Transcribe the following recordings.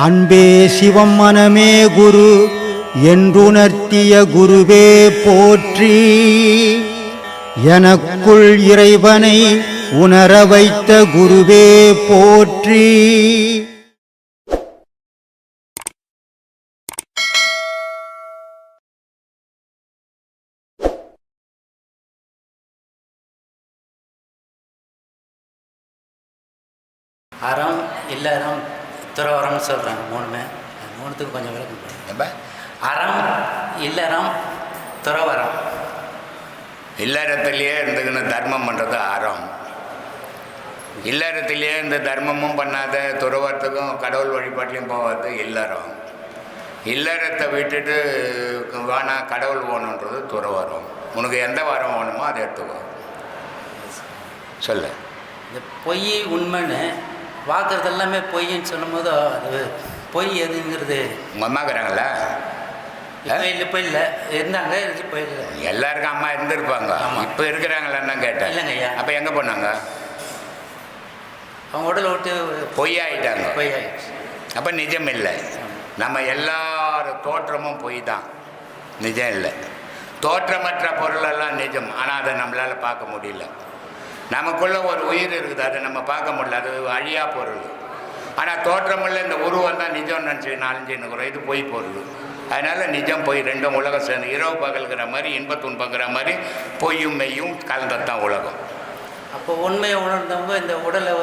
அன்பே சிவம் மனமே குரு என்றுணர்த்திய குருவே போற்றி. எனக்குள் இறைவனை உணர வைத்த குருவே போற்றி. அறம் இல்லறம் துறவரம்னு சொல்கிறாங்க. மூணுத்துக்கும் கொஞ்சம் விளக்கம் போடுங்க. அறம் இல்லறம் துறவரம். இல்லறத்திலேயே இருந்துக்கின்னு தர்மம் பண்ணுறது அறம். இல்லறத்திலேயே இந்த தர்மமும் பண்ணாத துறவரத்துக்கும் கடவுள் வழிபாட்டிலையும் போகாது இல்லறம். இல்லறத்தை விட்டுட்டு வேணா கடவுள் போகணுன்றது துறவரம். உனக்கு எந்த வாரம் வேணுமோ அதை எடுத்துக்கோ. சொல்ல இந்த பொய் உண்மைன்னு பார்க்குறது எல்லாமே பொய்ன்னு சொல்லும் போது அது பொய் எதுங்கிறது உங்கள் அம்மா இருக்கிறாங்களா? இப்போ இல்லை இருந்தாங்க, இப்போ இல்லை. எல்லாருக்கும் அம்மா இருந்திருப்பாங்க. இப்போ இருக்கிறாங்களான்னு கேட்டேன். இல்லைங்க ஐயா. அப்போ எங்கே போனாங்க? அவங்க உடலை விட்டு பொய் ஆகிட்டாங்க. பொய் ஆகிடுச்சு. அப்போ நிஜம் இல்லை. நம்ம எல்லார் தோற்றமும் பொய் தான், நிஜம் இல்லை. தோற்றமற்ற பொருளெல்லாம் நிஜம், ஆனால் அதை நம்மளால் பார்க்க முடியல. நமக்குள்ள ஒரு உயிர் இருக்குது, அதை நம்ம பார்க்க முடியல, அது அழியா பொருள். ஆனால் தோற்றமில்ல இந்த உருவம் தான் நிஜம்னு நினச்சி நாலஞ்சுன்னு இது பொய் பொருள். அதனால் நிஜம் பொய் ரெண்டும் உலகம் சேர்ந்து இரவு பகல்கிற மாதிரி இன்ப துன்பங்கிற மாதிரி பொய்யும் மெய்யும் கலந்தது உலகம். அப்போ உண்மையை உணர்ந்தவங்க இந்த உடலை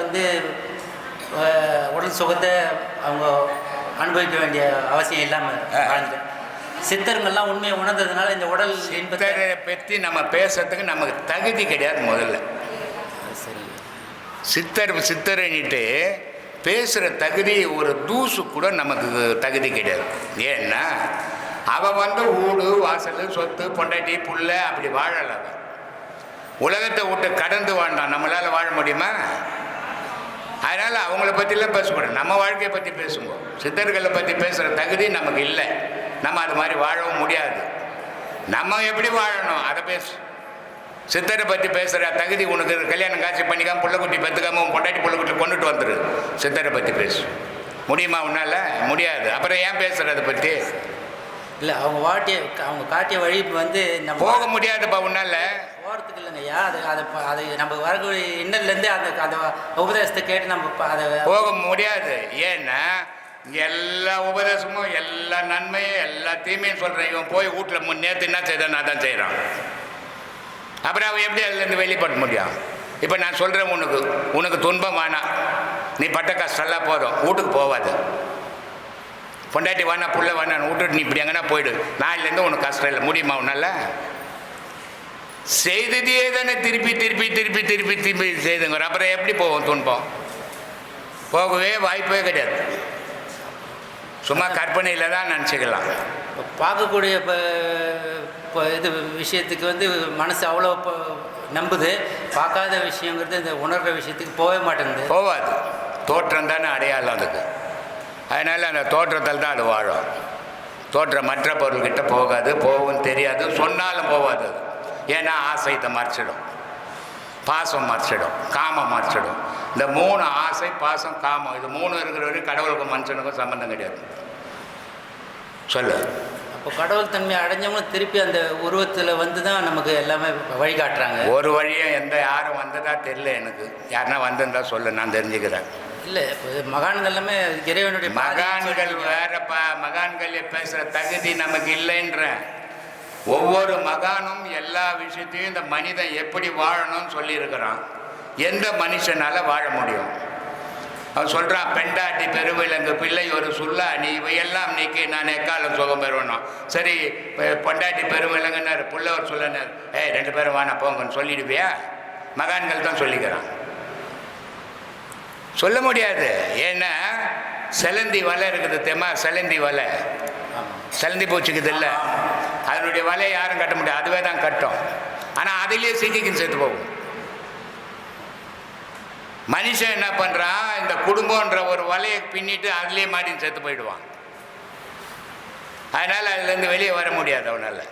உடல் சுகத்தை அவங்க அனுபவிக்க வேண்டிய அவசியம் இல்லாமல் வாழ்ந்து சித்தருங்கள்லாம் உண்மையை உணர்ந்ததுனால இந்த உடல் சித்தரை பற்றி நம்ம பேசுறதுக்கு நமக்கு தகுதி கிடையாது. முதல்ல சரி, சித்தரைன்னுட்டு பேசுகிற தகுதி ஒரு தூசு கூட நமக்கு தகுதி கிடையாது. ஏன்னா அவன் ஊடு வாசல் சொத்து பொண்டாட்டி புள்ள அப்படி வாழலை. அவன் உலகத்தை விட்டு கடந்து வாழ்ந்தான். நம்மளால் வாழ முடியுமா? அதனால் அவங்கள பற்றிலாம் பேசக்கூடாது, நம்ம வாழ்க்கையை பற்றி பேசுவோம். சித்தர்களை பற்றி பேசுகிற தகுதி நமக்கு இல்லை. நம்ம அது மாதிரி வாழவும் முடியாது. நம்ம எப்படி வாழணும் அதை பேசு. சித்தரை பற்றி பேசுகிற தகுதி உனக்கு கல்யாணம் காட்சி பண்ணிக்காமல் புள்ளக்குட்டி பெற்றுக்காம பொண்டாட்டி புள்ளக்குட்டி கொண்டுட்டு வந்துடு. சித்தரை பற்றி பேசு முடியுமா? உன்னால் முடியாது. அப்புறம் ஏன் பேசுகிற அதை பற்றி? இல்லை, அவங்க காட்டிய வழி நம்ம போக முடியாதுப்பா. உன்னால் போகிறதுக்கு இல்லைங்கய்யா. அது நம்ம வரக்கூடிய இன்னல்லேருந்து அந்த உபதேசத்தை கேட்டு நம்ம அதை போக முடியாது. ஏன்னா எல்லா உபதேசமும் எல்லா நன்மையும் எல்லா தீமையும் சொல்கிறேன். இவன் போய் வீட்டில் நேற்று என்ன செய்தான் நான் தான் செய்கிறான். அப்புறம் அவன் எப்படி அதுலேருந்து வெளிப்பட முடியும்? இப்போ நான் சொல்கிறேன், உனக்கு துன்பம் வேணாம், நீ பட்ட கஷ்டம்லாம் போதும், வீட்டுக்கு போவாது. பொண்டாட்டி வேணா புள்ள வேணான்னு விட்டுட்டு நீ இப்படி எங்கன்னா போயிடு. நாளிலேருந்து உனக்கு கஷ்டம் இல்லை. முடியுமா உன்னால்? செய்ததே தானே திருப்பி திருப்பி திருப்பி திருப்பி திருப்பி செய்துங்க. அப்புறம் எப்படி போவோம்? துன்பம் போகவே வாய்ப்பே கிடையாது. சும்மா கற்பனையில் தான் நினச்சிக்கலாம். பார்க்கக்கூடிய இப்போ இது விஷயத்துக்கு மனசு அவ்வளோ நம்புது. பார்க்காத விஷயங்கிறது இந்த உணர்கிற விஷயத்துக்கு போகவே மாட்டேங்குது. போகாது. தோற்றம் தானே அடையாளம் அதுக்கு. அதனால் அந்த தோற்றத்தில் தான் அது வாழும். தோற்றம் மற்ற பொருள்கிட்ட போகாது, போகவும் தெரியாது, சொன்னாலும் போகாது. ஏன்னா ஆசைத்தை மறைச்சிடும், பாசம் மறைச்சிடும், காமம் மறைச்சிடும். இந்த 3 ஆசை பாசம் காமம், இது 3 இருக்கிற வரைக்கும் கடவுளுக்கும் மனுஷனுக்கும் சம்பந்தம் கிடையாது. சொல்லு. அப்போ கடவுள் தன்மை அடைஞ்சவங்க திருப்பி அந்த உருவத்தில் தான் நமக்கு எல்லாமே வழிகாட்டுறாங்க. ஒரு வழியும் யாரும் வந்ததா தெரியல எனக்கு. யாருன்னா வந்திருந்தா சொல்லு, நான் தெரிஞ்சுக்கிறேன். இல்லை, மகான்கள் எல்லாமே இறைவனுடைய மகான்கள் வேறப்பா. மகான்கள் பேசுகிற தகுதி நமக்கு இல்லைன்ற. ஒவ்வொரு மகானும் எல்லா விஷயத்தையும் இந்த மனிதன் எப்படி வாழணும்னு சொல்லியிருக்கிறான். எந்த மனுஷனால் வாழ முடியும்? அவன் சொல்கிறான், பெண்டாட்டி பெருவிலங்கு பிள்ளை ஒரு சொல்லா நீ இவையெல்லாம் நீக்கி நான் எக்காலம் சுகம் பெறுவணும். சரி, பொண்டாட்டி பெருவிலங்குன்னாரு, புள்ள ஒரு சொல்லனார். 2 பேரும் வானா போங்கன்னு சொல்லிடுவியா? மகான்கள் தான் சொல்லிக்கிறான். சொல்ல முடியாது. ஏன்னா செலந்தி வலை இருக்குது தெரியுமா? செலந்தி வலை, செலந்தி பூச்சிக்குது இல்லை, அதனுடைய வலையை யாரும் கட்ட முடியாது, அதுவே தான் கட்டும். ஆனால் அதிலேயே சிக்கிக்கும் செத்து போகும். மனுஷன் என்ன பண்ணுறான், இந்த குடும்பன்ற ஒரு வலையை பின்னிட்டு அதுலேயே மாட்டின்னு செத்து போயிடுவான். அதனால் அதுலேருந்து வெளியே வர முடியாது அவனால்.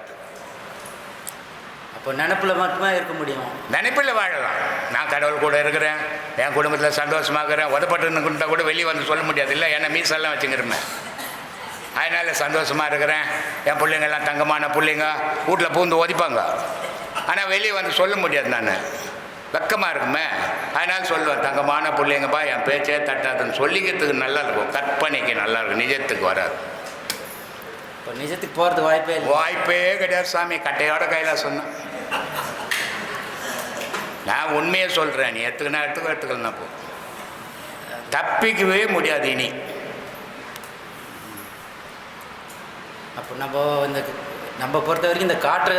அப்போ நினப்பில் மட்டுமே இருக்க முடியும். நினைப்பில் வாழலாம். நான் கடவுள் கூட இருக்கிறேன், என் குடும்பத்தில் சந்தோஷமாக இருக்கிறேன், உதப்பட்டுன்னு கூட வெளியே வந்து சொல்ல முடியாது இல்லை, ஏன்னா மீசெல்லாம் வச்சுக்கிறேன். அதனால் சந்தோஷமாக இருக்கிறேன், என் பிள்ளைங்கள்லாம் தங்கமான பிள்ளைங்க, வீட்டில் பூந்து ஒதிப்பாங்க. ஆனால் வெளியே வந்து சொல்ல முடியாது, நான் வெக்கமாக இருக்குமே. அதனால் சொல்லுவேன், தங்கமான பிள்ளைங்கப்பா, என் பேச்சே தட்டாதுன்னு சொல்லிக்கிறதுக்கு நல்லா இருக்கும். கற்பனைக்கு நல்லா இருக்கும், நிஜத்துக்கு வராது. இப்போ நிஜத்துக்கு போகிறது வாய்ப்பே கிடையாது சாமி. கட்டையோட கையில் சொன்னேன். நான் உண்மையை சொல்கிறேன், நீ எடுத்துக்கலாம் போ. தப்பிக்கவே முடியாது இனி. அப்போ நம்ம பொறுத்த வரைக்கும் இந்த காற்றை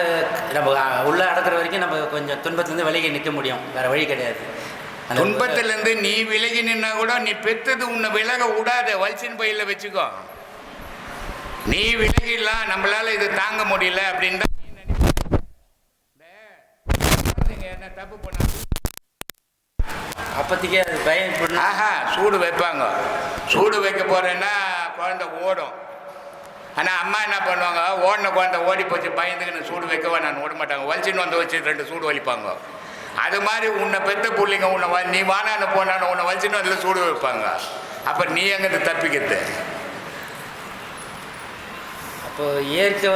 நம்ம உள்ளே அடக்கிற வரைக்கும் நம்ம கொஞ்சம் துன்பத்துலேருந்து விலகி நிற்க முடியும், வேறு வழி கிடையாது. அந்த துன்பத்திலேருந்து நீ விலகி நின்னா கூட நீ பெற்றது உன்னை விலக விடாத, வல்சின் பையில் வச்சுக்கோ. நீ விலகிடலாம், நம்மளால இது தாங்க முடியல அப்படின்னு தான் நீ என்ன தப்பு பண்ண. அப்போதைக்கே அது பயம். சூடு வைப்பாங்க. சூடு வைக்க போறேன்னா குழந்தை ஓடும். ஆனால் அம்மா என்ன பண்ணுவாங்க, ஓடின குழந்தை ஓடி போச்சு பயந்துக்குன்னு சூடு வைக்கவா நான் ஓட மாட்டாங்க, வலிச்சின்னு வந்து வச்சு 2 சூடு வலிப்பாங்க. அது மாதிரி உன்னை பெற்ற பிள்ளைங்க உன்னை நீ வானான்னு போனான்னு உன்னை வலிச்சின்னு அதில் சூடு வைப்பாங்க. அப்போ நீ எங்கே தப்பிக்கிறது? அப்போ இயற்கை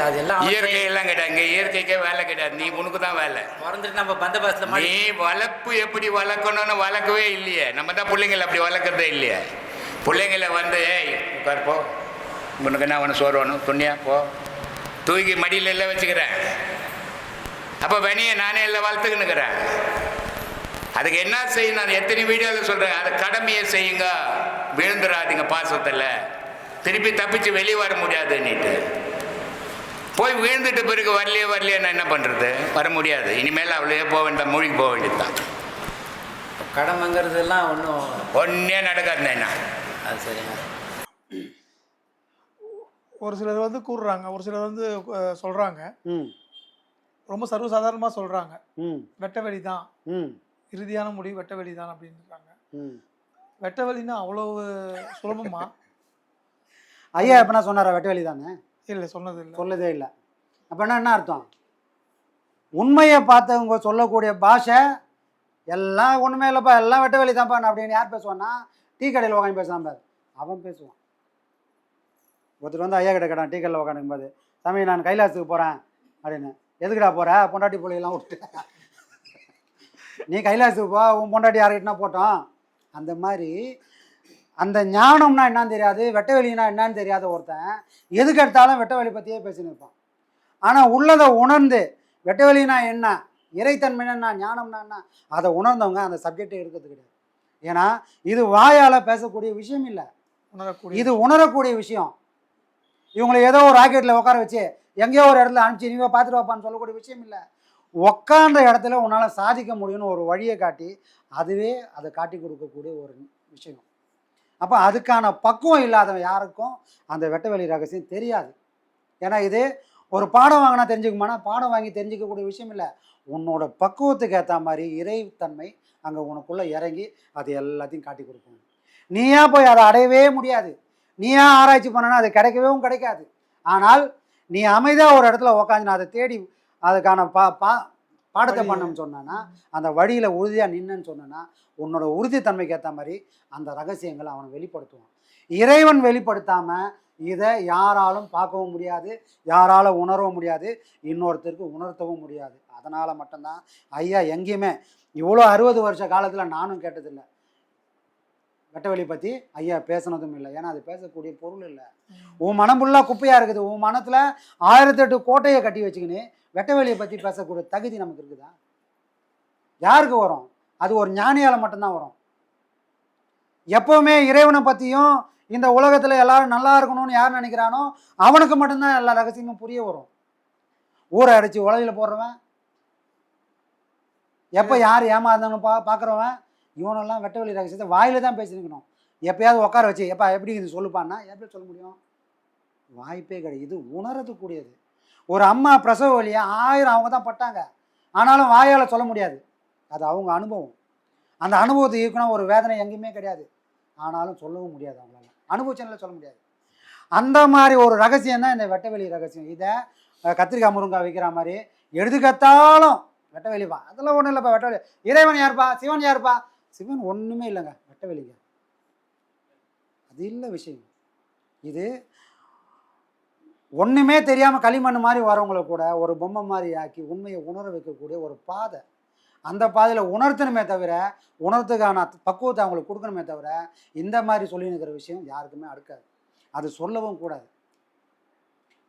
அதெல்லாம் இயற்கையெல்லாம் கிடையாது. இங்கே இயற்கைக்கே வேலை கிடையாது, நீ உனக்கு தான் வேலை. பிறந்துட்டு நம்ம பந்தபாசத்தில் நீ வளர்ப்பு எப்படி வளர்க்கணும்னு வளர்க்கவே இல்லையே. நம்ம தான் பிள்ளைங்களை அப்படி வளர்க்குறதே இல்லையே. பிள்ளைங்களை வந்து உட்கார் போ, உனக்கு என்ன ஒன்று சோறு வேணும், துணியா போ, தூக்கி மடியில் எல்லாம் வச்சுக்கிறேன். அப்போ வெனியை நானே எல்லாம் வளர்த்துக்கின்னுக்கிறேன். அதுக்கு என்ன செய்யணும், நான் எத்தனை வீடியோவில் சொல்கிறேன், அதை கடமையை செய்யுங்க, விழுந்துடாதீங்க பாசத்தில். திருப்பி தப்பிச்சு வெளியே வர முடியாதுன்னுட்டு போய் விழுந்துட்டு பிறகு வரலையே நான் என்ன பண்ணுறது? வர முடியாது. இனிமேல் அவளையே போக வேண்டாம், மூழ்கி போக வேண்டியது தான். கடமைங்கிறதுலாம் ஒன்றே நடக்காதுண்ணா. என்ன அது சரிங்க. ஒரு சிலர் வந்து கூறுறாங்க, ஒரு சிலர் வந்து சொல்கிறாங்க, ரொம்ப சர்வசாதாரணமாக சொல்கிறாங்க, வெட்ட வெளி தான் இறுதியான முடிவு, வெட்ட வெளி தான் அப்படின்னு இருக்காங்க. வெட்ட வெளின்னா அவ்வளவு சுலபமா? ஐயா எப்போ நான் சொன்னாரா வெட்ட வெளி தானே? இல்லை, சொல்லதே இல்லை. அப்போனா என்ன அர்த்தம்? உண்மையை பார்த்தவங்க சொல்லக்கூடிய பாஷை எல்லாம் ஒன்றுமே இல்லைப்பா, எல்லாம் வெட்ட வெளி தான்ப்பா அப்படின்னு யார் பேசுவான்னா, டீ கடையில் உட்காந்து பேசுவான் பாரு, அவன் பேசுவான். ஒருத்தர் வந்து ஐயா கிட்ட கேட்டான் டீ கடையில் உட்காந்துக்கும் போது, சாமி நான் கைலாசத்துக்கு போகிறேன் அப்படின்னு. எதுக்குடா போகிற? பொண்டாட்டி பிள்ளையெல்லாம் விட்டு நீ கைலாசத்துக்கு போ, உன் பொண்டாட்டி யார்கிட்டனா போட்டோம். அந்த மாதிரி அந்த ஞானம்னா என்னன்னு தெரியாது, வெட்ட வெளினா என்னன்னு தெரியாத ஒருத்தன் எதுக்கு எடுத்தாலும் வெட்ட வெளி பற்றியே பேசின்னு இருப்பான். ஆனால் உள்ளதை உணர்ந்து வெட்ட வெளினா என்ன, இறைத்தன்மைனா என்ன, ஞானம்னா என்ன, அதை உணர்ந்தவங்க அந்த சப்ஜெக்டை இருக்கிறது கிடையாது. ஏன்னா இது வாயால் பேசக்கூடிய விஷயம் இல்லை, இது உணரக்கூடிய விஷயம். இவங்களை ஏதோ ஒரு ராக்கெட்டில் உட்கார வச்சு எங்கேயோ ஒரு இடத்துல அனுப்பிச்சு நீங்க பார்த்துட்டு வாப்பான்னு சொல்லக்கூடிய விஷயம் இல்லை. உட்கார்ந்த இடத்துல உன்னால் சாதிக்க முடியும்னு ஒரு வழியை காட்டி அதுவே அதை காட்டி கொடுக்கக்கூடிய ஒரு விஷயம். அப்போ அதுக்கான பக்குவம் இல்லாதவன் யாருக்கும் அந்த வெட்ட வெளி ரகசியம் தெரியாது. ஏன்னா இது ஒரு பாடம் வாங்கினா தெரிஞ்சுக்குமானா, பாடம் வாங்கி தெரிஞ்சிக்கக்கூடிய விஷயம் இல்லை. உன்னோட பக்குவத்துக்கு ஏற்ற மாதிரி இறைத்தன்மை அங்கே உனக்குள்ளே இறங்கி அது எல்லாத்தையும் காட்டி கொடுக்கணும். நீயா போய் அதை அடையவே முடியாது. நீயா ஆராய்ச்சி பண்ணனா அது கிடைக்கவும் கிடைக்காது. ஆனால் நீ அமைதியாக ஒரு இடத்துல உக்காந்து நான் அதை தேடி அதுக்கான பாடத்தை பண்ணணும்னு சொன்னான்னா, அந்த வழியில் உறுதியாக நின்னுன்னு சொன்னா, உன்னோட உறுதித்தன்மைக்கு ஏற்ற மாதிரி அந்த ரகசியங்களை அவனை வெளிப்படுத்துவான். இறைவன் வெளிப்படுத்தாமல் இதை யாராலும் பார்க்கவும் முடியாது, யாரால உணரவும் முடியாது, இன்னொருத்தருக்கு உணர்த்தவும் முடியாது. அதனால் மட்டும்தான் ஐயா எங்கேயுமே இவ்வளோ 60 வருஷ காலத்தில் நானும் கேட்டதில்லை, வெட்ட வெளி பற்றி ஐயா பேசினதும் இல்லை. ஏன்னா அது பேசக்கூடிய பொருள் இல்லை. உன் மனம் ஃபுல்லாக குப்பையாக இருக்குது, உன் மனத்தில் 1008 கோட்டையை கட்டி வச்சுக்கின்னு வெட்ட வெளியை பற்றி பேசக்கூடிய தகுதி நமக்கு இருக்குதா? யாருக்கு வரும்? அது ஒரு ஞானியால் மட்டும்தான் வரும். எப்போவுமே இறைவனை பற்றியும் இந்த உலகத்தில் எல்லாரும் நல்லா இருக்கணும்னு யார் நினைக்கிறானோ அவனுக்கு மட்டும்தான் எல்லா ரகசியமும் புரிய வரும். ஊரை அடித்து உலகில் போடுறவன், எப்போ யார் ஏமாந்தான்னு பார்க்குறவன், இவனெல்லாம் வெட்ட வெளி ரகசியத்தை வாயில தான் பேசிருக்கணும். எப்பயாவது உட்கார வச்சு எப்பா எப்படி இது சொல்லுப்பான்னா எப்படி சொல்ல முடியும்? வாய்ப்பே கிடையாது. இது உணரதுக்கூடியது. ஒரு அம்மா பிரசவ வழியை 1000 அவங்க தான் பட்டாங்க, ஆனாலும் வாயால் சொல்ல முடியாது. அது அவங்க அனுபவம். அந்த அனுபவத்தை இருக்கணும். ஒரு வேதனை எங்கேயுமே கிடையாது, ஆனாலும் சொல்லவும் முடியாது. அவங்களால அனுபவச்சனில் சொல்ல முடியாது. அந்த மாதிரி ஒரு ரகசியம் தான் இந்த வெட்ட வெளி ரகசியம். இதை கத்திரிக்காய் முருங்காய் வைக்கிற மாதிரி எடுத்துக்கத்தாலும் வெட்ட வெளிப்பா, அதெல்லாம் ஒன்றும் இல்லைப்பா, வெட்ட வெளி. இறைவன் யாருப்பா, சிவன் யாருப்பா, சிவன் ஒன்றுமே இல்லைங்க, வெட்ட வெளிங்க. அது இல்லை விஷயம். இது ஒன்றுமே தெரியாமல் களிமண் மாதிரி வரவங்கள கூட ஒரு பொம்மை மாதிரி ஆக்கி உண்மையை உணர வைக்கக்கூடிய ஒரு பாதை. அந்த பாதையில் உணர்த்தணுமே தவிர, உணர்த்துக்கான பக்குவத்தை அவங்களுக்கு கொடுக்கணுமே தவிர, இந்த மாதிரி சொல்லி நிற்கிற விஷயம் யாருக்குமே அடுக்காது. அது சொல்லவும் கூடாது.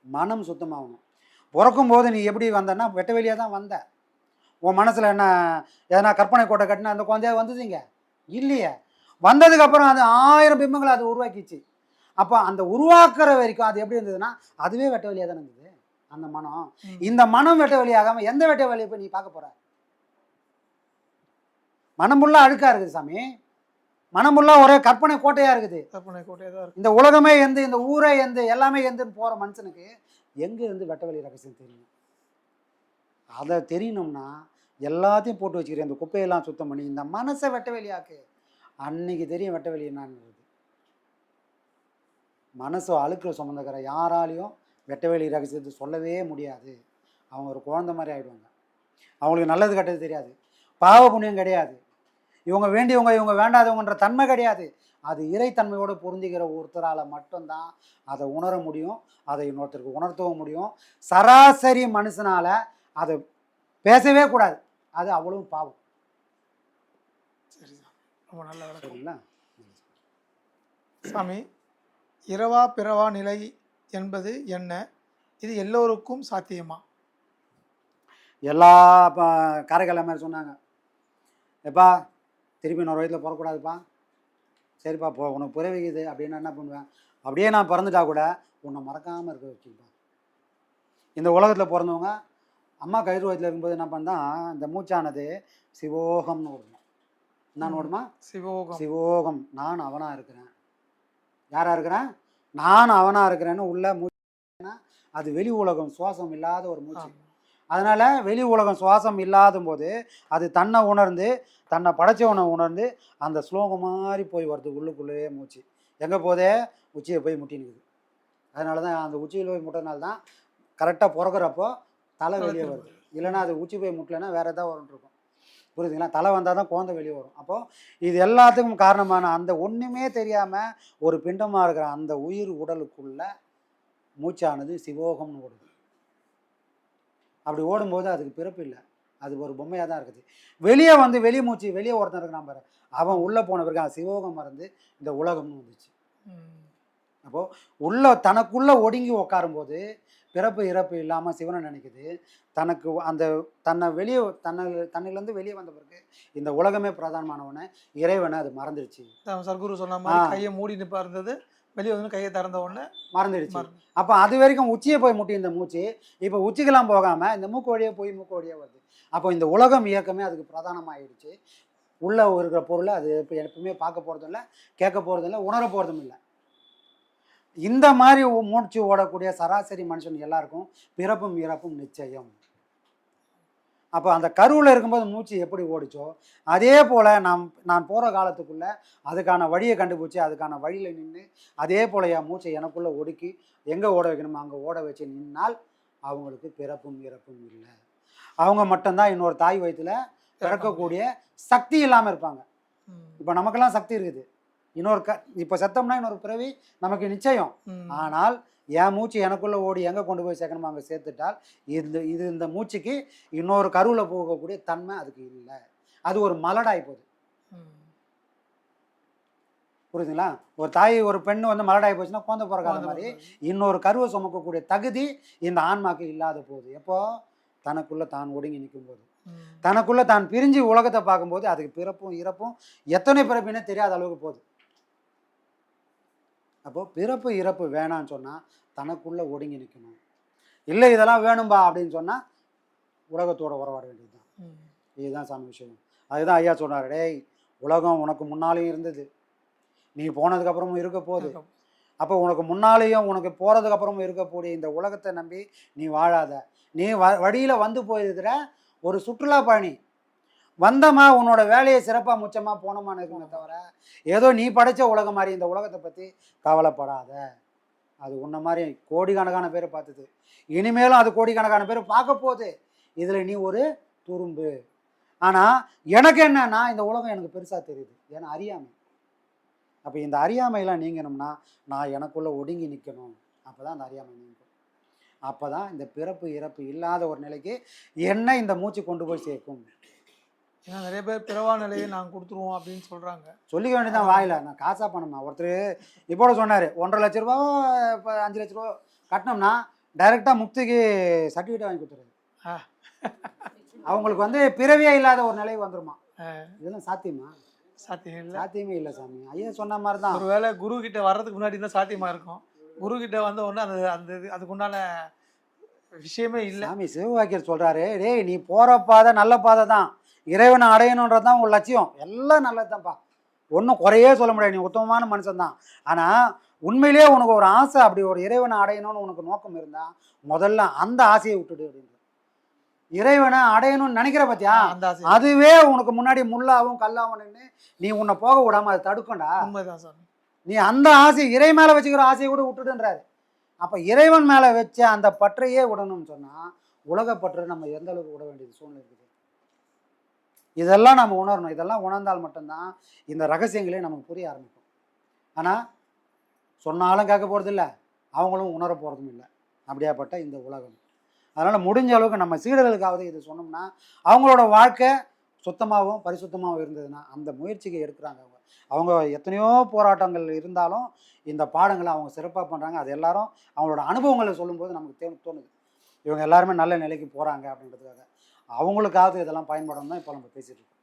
மனம் சுத்தமாகணும். பிறக்கும்போது நீ எப்படி வந்தன்னா வெட்ட வெளியாக தான் வந்த. உன் மனசில் என்ன எதனா கற்பனை கோட்டை கட்டினா அந்த குழந்தையாக வந்ததுங்க இல்லையே. வந்ததுக்கப்புறம் அது 1000 பிம்பங்களை அது உருவாக்கிச்சு. அப்போ அந்த உருவாக்குற வரைக்கும் அது எப்படி இருந்ததுன்னா அதுவே வெட்ட வெளியாக தான் இருந்தது அந்த மனம். இந்த மனம் வெட்ட வெளியாகாமல் எந்த வெட்ட வெளியை போய் நீ பார்க்க போகிற? மனம் ஃபுல்லாக அழுக்காக இருக்குது சாமி. மனம் ஃபுல்லாக ஒரே கற்பனை கோட்டையாக இருக்குது. கற்பனை கோட்டையாக தான் இருக்குது. இந்த உலகமே எந்த, இந்த ஊரே எந்த, எல்லாமே எந்தன்னு போகிற மனுஷனுக்கு எங்கே இருந்து வெட்ட வெளி ரகசியம் தெரியும்? அதை தெரியணும்னா எல்லாத்தையும் போட்டு வச்சுக்கிறேன், இந்த குப்பையெல்லாம் சுத்தம் பண்ணி இந்த மனசை வெட்ட வெளியாக்கு. அன்னைக்கு தெரியும் வெட்ட வெளி என்னன்றது. மனசு அழுக்கிற சுமந்துக்கிற யாராலையும் வெட்ட வெளி ரகசியத்தை சொல்லவே முடியாது. அவங்க ஒரு குழந்தை மாதிரி ஆகிடுவாங்க. அவங்களுக்கு நல்லது கெட்டது தெரியாது, பாவ புண்ணியம் கிடையாது, இவங்க வேண்டியவங்க இவங்க வேண்டாதவங்கன்ற தன்மை கிடையாது. அது இறைத்தன்மையோடு பொருந்திக்கிற ஒருத்தரால் மட்டும்தான் அதை உணர முடியும், அதை இன்னொருத்தருக்கு உணர்த்தவும் முடியும். சராசரி மனுஷனால் அதை பேசவே கூடாது, அது அவ்வளவு பாவம். சரிதான், ரொம்ப நல்ல விளக்கம். சரிங்களா சாமி, இரவா பிறவா நிலை என்பது என்ன? இது எல்லோருக்கும் சாத்தியமா? எல்லா காரைக்கால மாதிரி சொன்னாங்க, எப்பா திருப்பி இன்னொரு வயதில் பிறக்கூடாதுப்பா, சரிப்பா போ உனக்கு பிறவிக்குது அப்படின்னா என்ன பண்ணுவேன், அப்படியே நான் பிறந்துட்டா கூட உன்னை மறக்காமல் இருக்க வச்சுப்பா. இந்த உலகத்தில் பிறந்தவங்க அம்மா கயிறு வயதில் இருக்கும்போது என்ன பண்ணா இந்த மூச்சானது சிவோகம்னு ஓடணும். என்னன்னு ஓடுமா? சிவோகம். சிவோகம். நான் அவனாக இருக்கிறேன். யாராக இருக்கிறேன்? நான் அவனாக இருக்கிறேன்னு உள்ள மூச்சுனா அது வெளி உலகம் சுவாசம் இல்லாத ஒரு மூச்சு. அதனால் வெளி உலகம் சுவாசம் இல்லாத போது அது தன்னை உணர்ந்து தன்னை படைச்சவனை உணர்ந்து அந்த ஸ்லோகம் மாதிரி போய் வருது உள்ளுக்குள்ளேயே மூச்சு. எங்கே போதே உச்சியை போய் முட்டி நிற்குது. அதனால தான் அந்த உச்சியில் போய் முட்டினால தான் கரெக்டாக பிறக்கிறப்போ தலை வெளியே வருது. இல்லைன்னா அது உச்சி போய் முட்டலைன்னா வேறு எதாவது வரும்ன்ருக்கும். புரியுதுங்களா? தலை வந்தால் தான் குழந்தை வெளியே வரும். அப்போது இது எல்லாத்துக்கும் காரணமான அந்த ஒன்றுமே தெரியாமல் ஒரு பிண்டமாக இருக்கிற அந்த உயிர் உடலுக்குள்ள மூச்சானது சிவோகம்னு ஓடுது. அப்படி ஓடும்போது அதுக்கு பிறப்பு இல்லை, அது ஒரு பொம்மையாக தான் இருக்குது. வெளியே வந்து வெளி மூச்சு வெளியே ஒருத்தன் இருக்கிறான் பாரு, அவன் உள்ளே போன பிறகு அவன் சிவோகம் மறந்து இந்த உலகம்னு வந்துச்சு. அப்போது உள்ள தனக்குள்ளே ஒடுங்கி உட்காரும்போது பிறப்பு இறப்பு இல்லாமல் சிவனை நினைக்குது. தனக்கு அந்த தன்னை வெளியே தன்னிலேருந்து வெளியே வந்த பிறகு இந்த உலகமே பிரதானமானவனை இறைவனை அது மறந்துடுச்சு. சர்க்குரு சொன்ன மாதிரி கையை மூடிட்டு இருந்தது வெளியே வந்து கையை திறந்த உடனே மறந்துடுச்சு. அப்போ அது வரைக்கும் உச்சியை போய் முட்டி இந்த மூச்சு இப்போ உச்சிக்கெல்லாம் போகாமல் இந்த மூக்கு வழியாக போய் மூக்கு வழியாக வருது. அப்போ இந்த உலகம் இயக்கமே அதுக்கு பிரதானமாகிடுச்சு. உள்ளே இருக்கிற பொருளை அது இப்போ எப்பவுமே பார்க்க போகிறதும் இல்லை, கேட்க போகிறதும் இல்லை, உணர போகிறதும் இல்லை. இந்த மாதிரி மூச்சு ஓடக்கூடிய சராசரி மனுஷன் எல்லாருக்கும் பிறப்பும் இறப்பும் நிச்சயம். அப்போ அந்த கருவில் இருக்கும்போது மூச்சு எப்படி ஓடிச்சோ அதே போல் நான் போகிற காலத்துக்குள்ளே அதுக்கான வழியை கண்டுபிடிச்சி அதுக்கான வழியில் நின்று அதே போல் என் மூச்சை எனக்குள்ளே ஒடுக்கி எங்கே ஓட வைக்கணுமோ அங்கே ஓட வச்சு நின்னால் அவங்களுக்கு பிறப்பும் இறப்பும் இல்லை. அவங்க மட்டும்தான் இன்னொரு தாய் வயிற்றுல பிறக்கக்கூடிய சக்தி இல்லாமல் இருப்பாங்க. இப்போ நமக்கெல்லாம் சக்தி இருக்குது. இன்னொரு இப்போ செத்தோம்னா இன்னொரு பிறவி நமக்கு நிச்சயம். ஆனால் என் மூச்சு எனக்குள்ளே ஓடி எங்கே கொண்டு போய் சேர்க்கணுமோ அங்கே சேர்த்துட்டால் இந்த மூச்சுக்கு இன்னொரு கருவில் போகக்கூடிய தன்மை அதுக்கு இல்லை. அது ஒரு மலடாகி போகுது. புரியுதுங்களா? ஒரு தாய் ஒரு பெண்ணு வந்து மலடாகி போச்சுன்னா குழந்தை பிறக்காத மாதிரி இன்னொரு கருவை சுமக்கக்கூடிய தகுதி இந்த ஆன்மாக்கு இல்லாத போகுது. எப்போ? தனக்குள்ளே தான் ஒடுங்கி நிற்கும் போது, தனக்குள்ளே தான் பிரிஞ்சு உலகத்தை பார்க்கும்போது அதுக்கு பிறப்பும் இறப்பும் எத்தனை பிறப்பினே தெரியாத அளவுக்கு போகுது. அப்போது பிறப்பு இறப்பு வேணான்னு சொன்னால் தனக்குள்ளே ஒடுங்கி நிற்கணும். இல்லை இதெல்லாம் வேணும்பா அப்படின்னு சொன்னால் உலகத்தோட உறவாட வேண்டியது தான். இதுதான் சாமி விஷயம். அதுதான் ஐயா சொன்னார், டேய் உலகம் உனக்கு முன்னாலேயும் இருந்தது, நீ போனதுக்கப்புறமும் இருக்க போகுது. அப்போ உனக்கு முன்னாலேயும் உனக்கு போகிறதுக்கப்புறமும் இருக்கக்கூடிய இந்த உலகத்தை நம்பி நீ வாழாத. நீ வழியில் வந்து போயிருக்கிற ஒரு சுற்றுலா பயணி. வந்தமா உன்னோட வேலையை சிறப்பாக முச்சமாக போனோமான்னு இருக்குமே தவிர ஏதோ நீ படைத்த உலகம் மாதிரி இந்த உலகத்தை பற்றி கவலைப்படாத. அது உன்ன மாதிரி கோடிக்கணக்கான பேரை பார்த்துது, இனிமேலும் அது கோடிக்கணக்கான பேர் பார்க்க போகுது. இதில் நீ ஒரு துரும்பு. ஆனால் எனக்கு என்னன்னா இந்த உலகம் எனக்கு பெருசாக தெரியுது, ஏன்னா அறியாமை. அப்போ இந்த அறியாமையெல்லாம் நீங்கணும்னா நான் எனக்குள்ளே ஒடுங்கி நிற்கணும். அப்போ தான் அந்த அறியாமை நீங்கும். அப்போ தான் இந்த பிறப்பு இறப்பு இல்லாத ஒரு நிலைக்கு என்ன இந்த மூச்சு கொண்டு போய் சேர்க்கும். ஏன்னா நிறைய பேர் பிறவா நிலையை நாங்கள் கொடுத்துருவோம் அப்படின்னு சொல்கிறாங்க. சொல்லிக்க வேண்டியதான் வாயில, நான் காசாக பண்ணணுமா. ஒருத்தர் இப்போட சொன்னார் 1.5 லட்ச ரூபா இப்போ 5 லட்ச ரூபா கட்டினோம்னா டைரெக்டாக முக்திக்கு சர்டிஃபிகேட் வாங்கி கொடுத்துருது. அவங்களுக்கு வந்து பிறவியே இல்லாத ஒரு நிலை வந்துருமா. இதெல்லாம் சாத்தியமா? சாத்தியம் இல்லை, சாத்தியமே இல்லை சாமி. ஐயா சொன்ன மாதிரி தான். ஒரு வேளை குரு கிட்ட வர்றதுக்கு முன்னாடி தான் சாத்தியமாக இருக்கும். குரு கிட்ட வந்த உடனே அந்த அந்த அதுக்குண்டான விஷயமே இல்லை. சாமி சிவவாக்கியர் சொல்கிறாரு, டேய் நீ போகிற பாதை நல்ல பாதை தான், இறைவனை அடையணுன்றது தான் உங்கள் லட்சியம், எல்லாம் நல்லது தான்ப்பா, ஒன்றும் குறையே சொல்ல முடியாது, நீ உத்தமமான மனுஷன் தான். ஆனால் உண்மையிலேயே உனக்கு ஒரு ஆசை, அப்படி ஒரு இறைவனை அடையணும்னு உனக்கு நோக்கம் இருந்தால் முதல்ல அந்த ஆசையை விட்டுடு அப்படின்ற. இறைவனை அடையணும்னு நினைக்கிற பத்தியா, அதுவே உனக்கு முன்னாடி முள்ளாவும் கல்லாவும் நின்று நீ உன்னை போக விடாம அதை தடுக்கண்டா. உண்மைதான் சார். நீ அந்த ஆசை இறை மேலே வச்சுக்கிற ஆசையை கூட விட்டுடுன்றாரு. அப்போ இறைவன் மேலே வச்ச அந்த பற்றையே விடணும்னு சொன்னால் உலகப்பற்று நம்ம எந்த அளவுக்கு விட வேண்டியது சூழ்நிலை இருக்குது. இதெல்லாம் நம்ம உணரணும். இதெல்லாம் உணர்ந்தால் மட்டும்தான் இந்த ரகசியங்களே நமக்கு புரிய ஆரம்பிக்கும். ஆனால் சொன்னாலும் கேட்க போகிறது இல்லை, அவங்களும் உணர போகிறதும் இல்லை. அப்படியாப்பட்ட இந்த உலகம். அதனால் முடிஞ்ச அளவுக்கு நம்ம சீடர்களுக்காவது இது சொன்னோம்னா அவங்களோட வாழ்க்கை சுத்தமாகவும் பரிசுத்தமாகவும் இருந்ததுன்னா அந்த முயற்சிக்கு எடுக்கிறாங்க. அவங்க எத்தனையோ போராட்டங்கள் இருந்தாலும் இந்த பாடங்களை அவங்க சிறப்பாக பண்ணுறாங்க. அது எல்லாரும் அவங்களோட அனுபவங்களை சொல்லும்போது நமக்கு தோணுது இவங்க எல்லாருமே நல்ல நிலைக்கு போகிறாங்க அப்படின்றதுக்காக. அவங்களுக்காவது இதெல்லாம் பயன்படும் தான் இப்போ நம்ம பேசிகிட்டு இருக்கோம்.